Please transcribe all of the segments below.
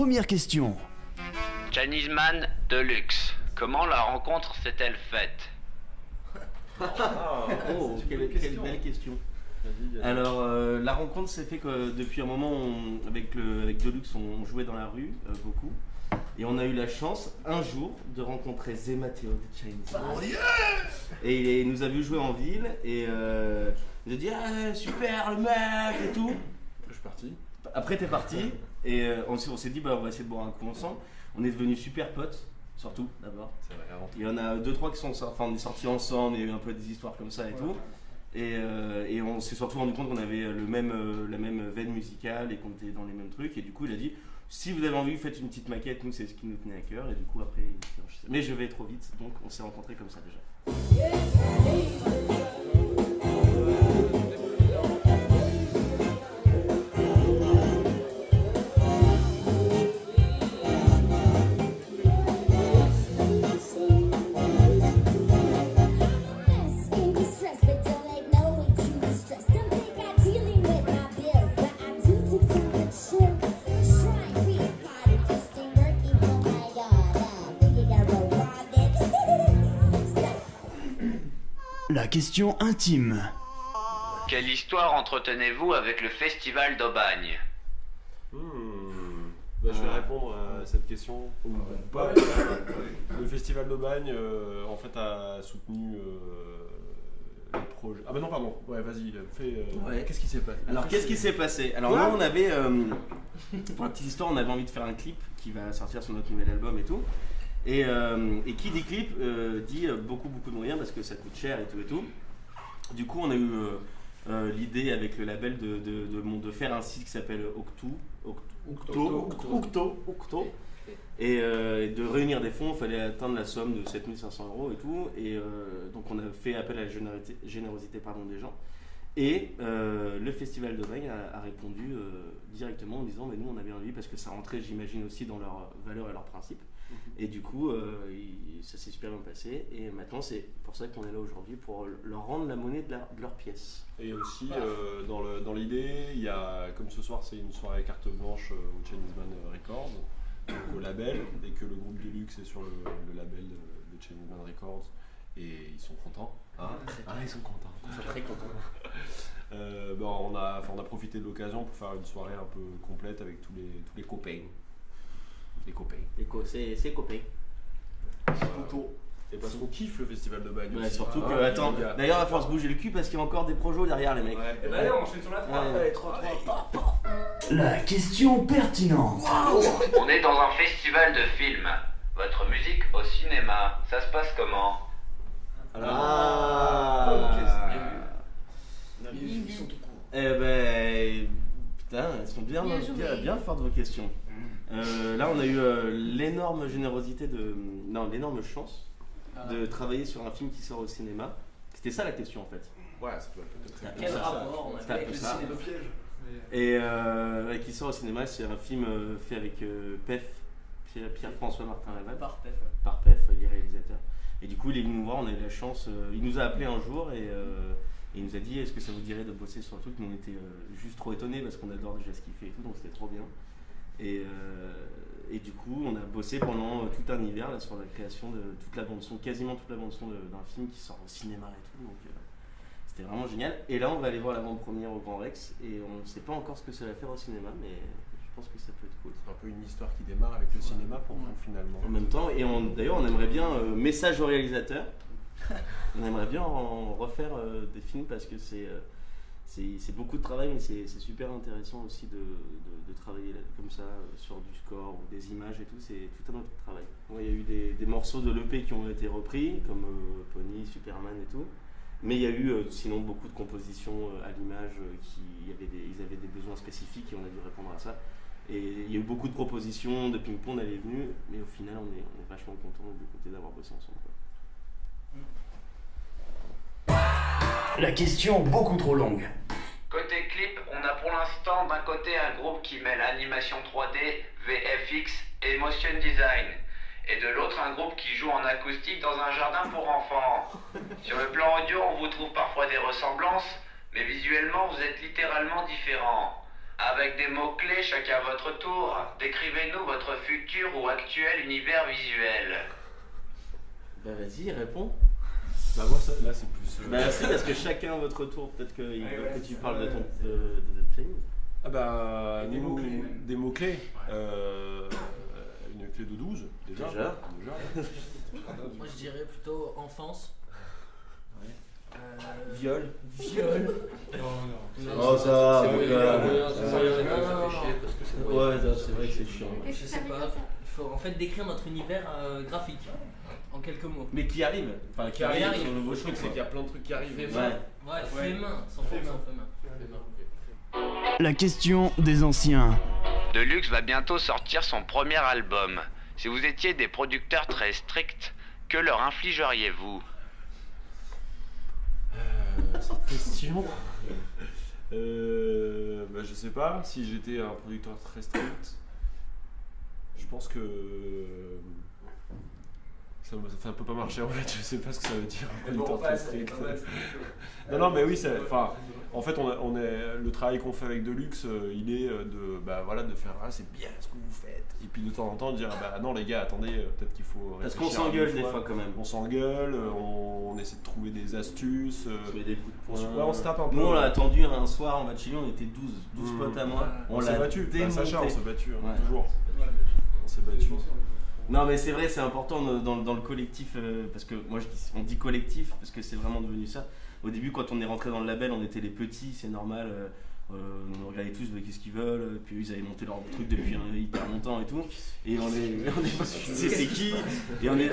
première question. Chinese Man Deluxe. Comment la rencontre s'est-elle faite? Quelle belle question. Alors, la rencontre s'est fait que depuis un moment, avec Deluxe, on jouait dans la rue beaucoup. Et on a eu la chance, un jour, de rencontrer Zé Mathéo de Chinese Man. Oh, yeah. Et il nous a vu jouer en ville et il nous a dit ah, super le mec et tout. Je suis parti. Après t'es parti et on s'est dit bah on va essayer de boire un coup ensemble. On est devenus super potes, surtout d'abord. C'est vrai, avant tout. Il y en a 2-3 qui sont enfin on est sortis ensemble, il y a eu un peu des histoires comme ça et tout. Et on s'est surtout rendu compte qu'on avait la même veine musicale et qu'on était dans les mêmes trucs. Et du coup il a dit si vous avez envie, faites une petite maquette, nous c'est ce qui nous tenait à cœur. Et du coup après, mais je vais trop vite, donc on s'est rencontrés comme ça déjà. La question intime. Quelle histoire entretenez-vous avec le festival d'Aubagne? Je vais répondre à cette question. Ou pas. Le festival d'Aubagne, en fait, a soutenu les projets. Ah bah non, pardon. Ouais, vas-y, fais. Ouais. Qu'est-ce qui s'est passé? Alors qu'est-ce qui s'est passé? Alors Quoi nous on avait, pour la petite histoire, on avait envie de faire un clip qui va sortir sur notre nouvel album et tout. Et qui dit clip dit beaucoup de moyens parce que ça coûte cher et tout. Du coup on a eu l'idée avec le label de faire un site qui s'appelle Octo. Et de réunir des fonds, il fallait atteindre la somme de 7 500 € et tout. Et donc on a fait appel à la générosité des gens. Et le festival d'Aubagne a répondu directement en disant mais nous on avait envie parce que ça rentrait j'imagine aussi dans leurs valeurs et leurs principes. Et du coup ça s'est super bien passé et maintenant c'est pour ça qu'on est là aujourd'hui pour leur rendre la monnaie de leur pièce. Et aussi dans l'idée, il y a, comme ce soir c'est une soirée carte blanche au Chinese Man Records, donc au label, et que le groupe Deluxe est sur le label de Chinese Man Records et ils sont contents. Ils sont contents. Ils sont très contents. On a profité de l'occasion pour faire une soirée un peu complète avec tous les copains. Les copains. C'est copains. Et parce qu'on kiffe le festival de Bagne. Ouais, surtout que, attends, d'ailleurs, il va falloir se bouger le cul parce qu'il y a encore des projets derrière, les mecs. Ouais. Et bah, allez, on enchaîne sur la 3. Allez, 3. La question pertinente. On est dans un festival de films. Votre musique au cinéma, ça se passe comment? Ils sont tout court. Eh ben, putain, elles sont bien fortes vos questions. Là, on a eu l'énorme générosité l'énorme chance de travailler sur un film qui sort au cinéma. C'était ça la question en fait. Ouais, ça doit peut-être. Quel rapport C'était un peu ça. Le piège. Et qui sort au cinéma, c'est un film fait avec PEF, Pierre-François Martin Laval. Par PEF, il est réalisateur. Et du coup, il est venu nous voir, on a eu la chance. Il nous a appelé un jour et il nous a dit est-ce que ça vous dirait de bosser sur un truc? Nous on était juste trop étonnés parce qu'on adore déjà ce qu'il fait et tout, donc c'était trop bien. Et du coup, on a bossé pendant tout un hiver là, sur la création de toute la bande son, quasiment toute la bande son d'un film qui sort au cinéma et tout. Donc c'était vraiment génial. Et là, on va aller voir l'avant-première au Grand Rex et on ne sait pas encore ce que ça va faire au cinéma, mais je pense que ça peut être cool. C'est un peu une histoire qui démarre avec le cinéma pour vous finalement. En même temps, et d'ailleurs, on aimerait bien message au réalisateur. On aimerait bien en refaire des films parce que c'est beaucoup de travail, mais c'est super intéressant aussi de travailler comme ça sur du score ou des images et tout, c'est tout un autre travail. Il y a eu des morceaux de l'EP qui ont été repris, comme Pony, Superman et tout, mais il y a eu sinon beaucoup de compositions à l'image ils avaient des besoins spécifiques et on a dû répondre à ça. Et il y a eu beaucoup de propositions de ping-pong, elle est venue, mais au final on est vachement contents d'avoir bossé ensemble. La question beaucoup trop longue. Côté clip, on a pour l'instant d'un côté un groupe qui mêle animation 3D, VFX et motion design. Et de l'autre un groupe qui joue en acoustique dans un jardin pour enfants. Sur le plan audio, on vous trouve parfois des ressemblances, mais visuellement vous êtes littéralement différents. Avec des mots-clés chacun à votre tour, décrivez-nous votre futur ou actuel univers visuel. Bah vas-y, réponds. Bah moi ça, là c'est plus... Bah si, parce que chacun à votre tour, peut-être que, que tu parles de ton Chinese. Ah bah, Et des nous, mots-clés. des mots-clés. Une clé de 12, déjà. Déjà. Moi je dirais plutôt enfance. Viol. Viol. Oh ça, c'est mon moyen, gars. moyen, c'est moyen, Ouais, ça fait chier parce que c'est moyen. ça, c'est vrai que c'est chiant. Je sais pas. Il faut en fait décrire notre univers graphique en quelques mots. Mais qui arrive. Enfin, qui arrive arrive. sur le nouveau Le truc c'est qu'il y a plein de trucs qui arrivent. Fait Ouais. main. Ouais, fait main. 100% fait main. La question des anciens. Deluxe va bientôt sortir son premier album. Si vous étiez des producteurs très stricts, que leur infligeriez-vous? Cette question. Bah, je sais pas, si j'étais un producteur très strict, je pense que ça peut pas marcher en fait, je sais pas ce que ça veut dire un producteur très strict. Non mais oui, en fait le travail qu'on fait avec Deluxe, il est de faire c'est bien ce que vous faites, et puis de temps en temps dire non les gars attendez, peut-être qu'il faut Parce qu'on réfléchir s'engueule une des fois quand même. on s'engueule, on essaie de trouver des astuces, On se met des coups de poing. on se tape un peu. Nous on l'a attendu un soir, on va chiller, on était 12 Mmh. potes à moi. On s'est l'a battu, démonté. Sacha on s'est battu, Ouais. toujours. On s'est battu. Non mais c'est vrai, c'est important dans le collectif, parce que moi on dit collectif parce que c'est vraiment devenu ça. Au début quand on est rentré dans le label, on était les petits, c'est normal, on regardait tous qu'est-ce qu'ils veulent, puis eux, ils avaient monté leur truc depuis hyper longtemps et tout, et on est c'est qui, et on est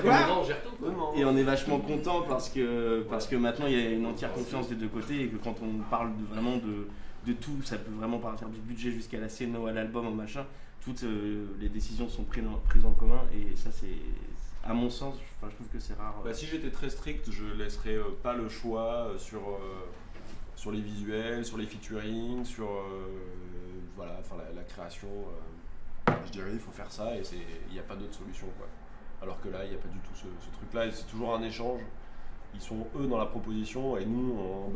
et on est vachement content parce que maintenant il y a une entière confiance des deux côtés, et que quand on parle vraiment de tout, ça peut vraiment partir du budget jusqu'à la scène, à l'album, au machin. Toutes les décisions sont prises en commun, et ça c'est, à mon sens, je trouve que c'est rare. Si j'étais très strict, je laisserais pas le choix sur les visuels, sur les featuring, sur la création. Je dirais il faut faire ça, et il n'y a pas d'autre solution quoi. Alors que là il n'y a pas du tout ce truc là, et c'est toujours un échange. Ils sont eux dans la proposition, et nous on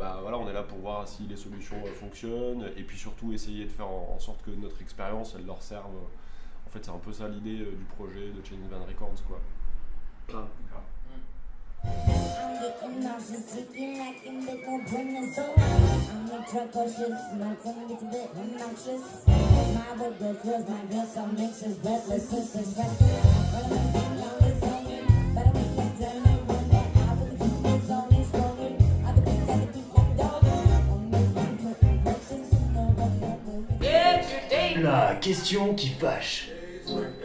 est là pour voir si les solutions fonctionnent, et puis surtout essayer de faire en sorte que notre expérience elle leur serve. En fait c'est un peu ça l'idée du projet de Chinese Van Records quoi. I'm getting nauseous, freaking like in the components. I'm like precocious, my tongue gets a bit obnoxious. My word girl feels my girl, some anxious, breathless, sisters, restless. But I'm singing, but I'm making turn and run that out with the keys only scrolling. Other things I can keep like a dog. I'm making perfections, no. La question qui fâche.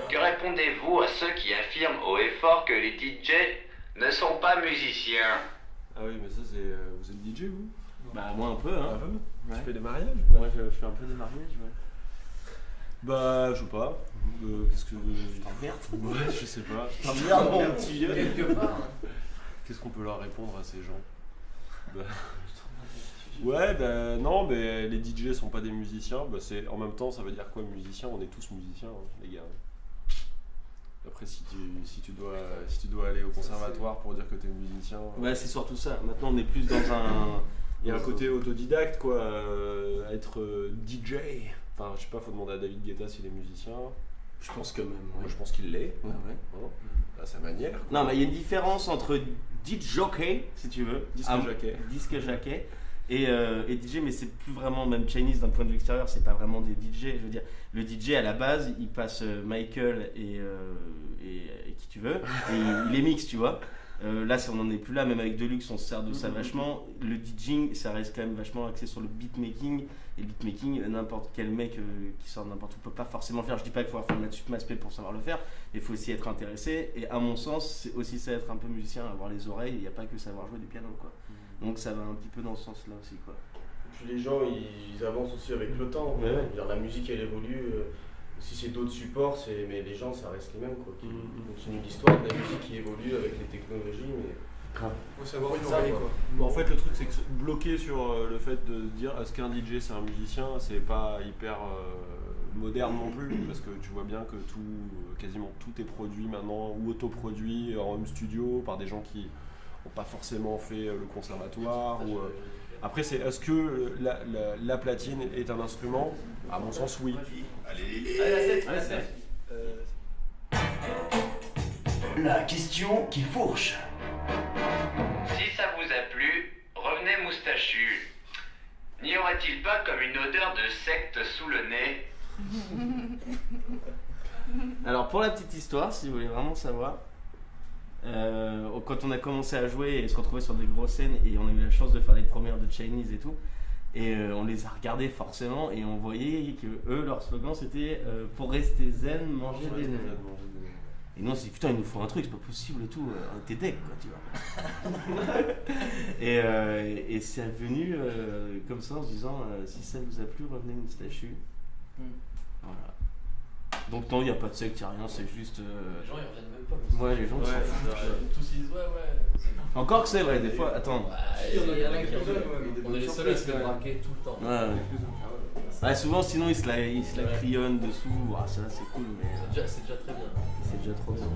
Que répondez-vous à ceux qui affirment haut et fort que les DJ ne sont pas musiciens? Ah oui mais ça c'est... vous êtes DJ vous? Bah moi un peu hein. Un peu. Ouais. Tu fais des mariages? Moi je fais un peu des mariages, ouais. Bah je sais pas. Qu'est-ce que... T'emmerdes. Ouais je sais pas. T'emmerdes mon petit vieux. Quelque part. Qu'est-ce qu'on peut leur répondre à ces gens? Ouais, non, mais les DJ sont pas des musiciens. En même temps, ça veut dire quoi musicien? On est tous musiciens, hein, les gars. Après, si tu dois aller au conservatoire pour dire que t'es musicien. Ouais, c'est surtout ça. Maintenant, on est plus dans un. Il y a un côté autodidacte, quoi. Être DJ. Enfin, je sais pas, faut demander à David Guetta s'il est musicien. Je pense que même. Moi, je pense qu'il l'est. Ouais. Hein, à sa manière. Non, mais il y a une différence entre jockey, si tu veux, disque jockey, et DJ, mais c'est plus vraiment, même Chinese d'un point de vue extérieur, c'est pas vraiment des DJ. Je veux dire, le DJ à la base, il passe Michael et qui tu veux, et il les mixe, tu vois. Là, on n'en est plus là, même avec Deluxe, on se sert de ça vachement. Le DJing, ça reste quand même vachement axé sur le beatmaking. Et le beatmaking, n'importe quel mec qui sort n'importe où peut pas forcément le faire. Je dis pas qu'il faut faire maths sup pour savoir le faire, mais il faut aussi être intéressé. Et à mon sens, c'est aussi ça, être un peu musicien, avoir les oreilles. Il n'y a pas que savoir jouer du piano, quoi. Donc ça va un petit peu dans ce sens-là aussi, quoi. Puis les gens, ils avancent aussi avec le temps. Ouais. Je veux dire, la musique, elle évolue. Si c'est d'autres supports, mais les gens, ça reste les mêmes, quoi. Qui continuent l'histoire de la musique qui évolue avec les technologies, mais... Faut savoir Ça, innover quoi. quoi. En fait, le truc, c'est que bloquer sur le fait de dire est-ce qu'un DJ c'est un musicien, c'est pas hyper moderne non plus, parce que tu vois bien que quasiment tout est produit maintenant ou autoproduit en home studio par des gens qui n'ont pas forcément fait le conservatoire. Après, c'est est-ce que la platine est un instrument? À mon sens, oui. Allez, la 7. La question qui fourche. Si ça vous a plu, revenez moustachu. N'y aurait-il pas comme une odeur de secte sous le nez? Alors pour la petite histoire, si vous voulez vraiment savoir, quand on a commencé à jouer et se retrouver sur des grosses scènes et on a eu la chance de faire les premières de Chinese et tout, et on les a regardés forcément et on voyait que eux leur slogan c'était pour rester zen, manger des nœuds. Et nous on s'est dit putain il nous faut un truc, c'est pas possible et tout, un TEDx quoi tu vois. et c'est venu comme ça en se disant si ça vous a plu revenez moustachu. Voilà. Donc non il n'y a pas de secte, il n'y a rien, c'est juste... Les gens ils reviennent même pas. Ouais les gens s'en foutent. Tous ils disent ouais. Encore que c'est vrai des fois, attends. Il y en a qui on est les seuls à se faire braquer tout le temps. Ouais, souvent sinon ils se la crayonnent dessous, ah, ça c'est cool mais... C'est déjà très bien. C'est déjà trop bien.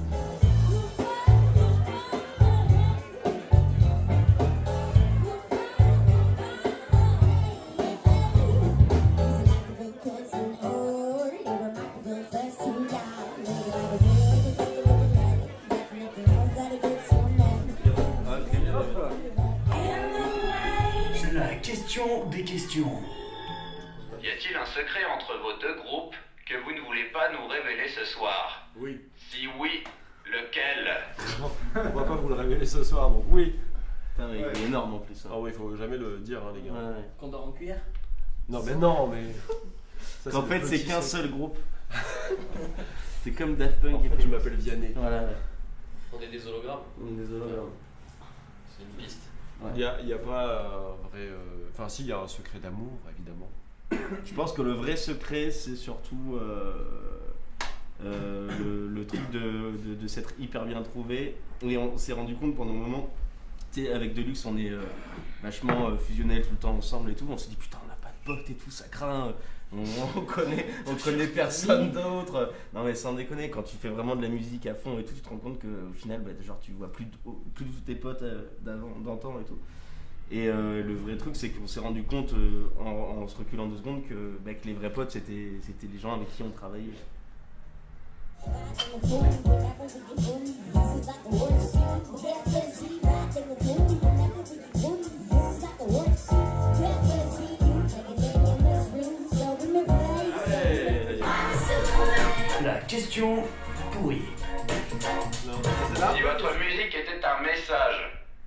La question des questions. Y a-t-il un secret entre vos deux groupes que vous ne voulez pas nous révéler ce soir? Oui. Si oui, lequel? On va pas vous le révéler ce soir, donc oui. Putain, il est énorme en plus. Hein. Ah oui, il faut jamais le dire, hein, les gars. Ouais. Qu'on dort en cuillère? Non, mais. Ça, En c'est fait le c'est petit qu'un secret. seul groupe. C'est comme Daft Punk En et fait, puis- je m'appelle Vianney. Voilà, ouais. On est des hologrammes. Désolé. C'est une piste. Il y a pas un vrai. Enfin, si, il y a un secret d'amour, évidemment. Je pense que le vrai secret, c'est surtout le truc de s'être hyper bien trouvé. Et on s'est rendu compte pendant un moment, tu sais, avec Deluxe, on est vachement fusionnels tout le temps ensemble et tout. On s'est dit putain, on n'a pas de potes et tout, ça craint. On connaît personne d'autre. Non mais sans déconner, quand tu fais vraiment de la musique à fond et tout, tu te rends compte qu'au final, bah, genre, tu vois plus tous tes potes d'antan et tout. Et le vrai truc, c'est qu'on s'est rendu compte en se reculant 2 secondes que les vrais potes, c'était les gens avec qui on travaillait. La question pourrie. Si votre musique était un message,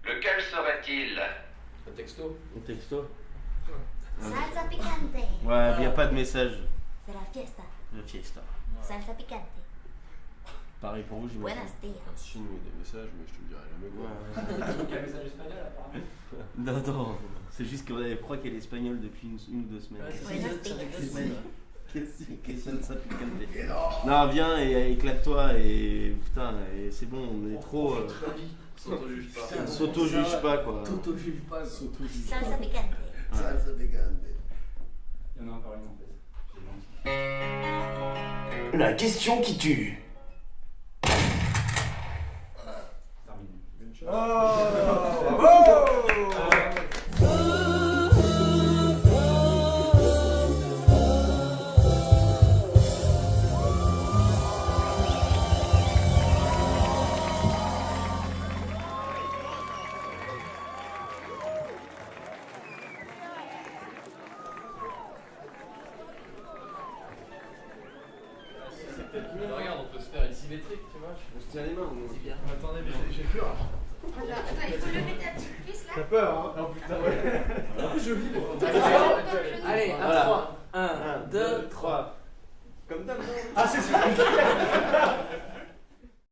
lequel serait-il? Un texto. Un texto. Salsa picante. Ouais, il n'y a pas de message. C'est la fiesta. La fiesta. Salsa picante. Pareil pour vous, j'imagine. Buenos dias. Si, nous, il y a des messages, mais je te le dirai jamais quoi. Donc un message espagnol apparemment. Non, c'est juste qu'on avait crois qu'elle est espagnole depuis une ou 2 semaines. Qu'est-ce que ça picante. Non, viens et éclate-toi et putain, et c'est bon, on est trop. S'auto-juge pas. On s'auto-juge pas quoi. T'auto-juge pas, s'auto-juge. Salsa picante. Salsa picante. Il y en a encore une en fait. La question qui tue. Terminé. Regarde, on peut se faire une symétrique, tu vois. On se tient les mains, on est bien. Attendez, mais j'ai peur. Attends, il faut lever ta petite cuisse là. T'as peur, hein? Oh putain, ouais. Je vis. Allez, à Voilà. 3. 1, 2, 3. Comme d'hab. Ah, c'est ça.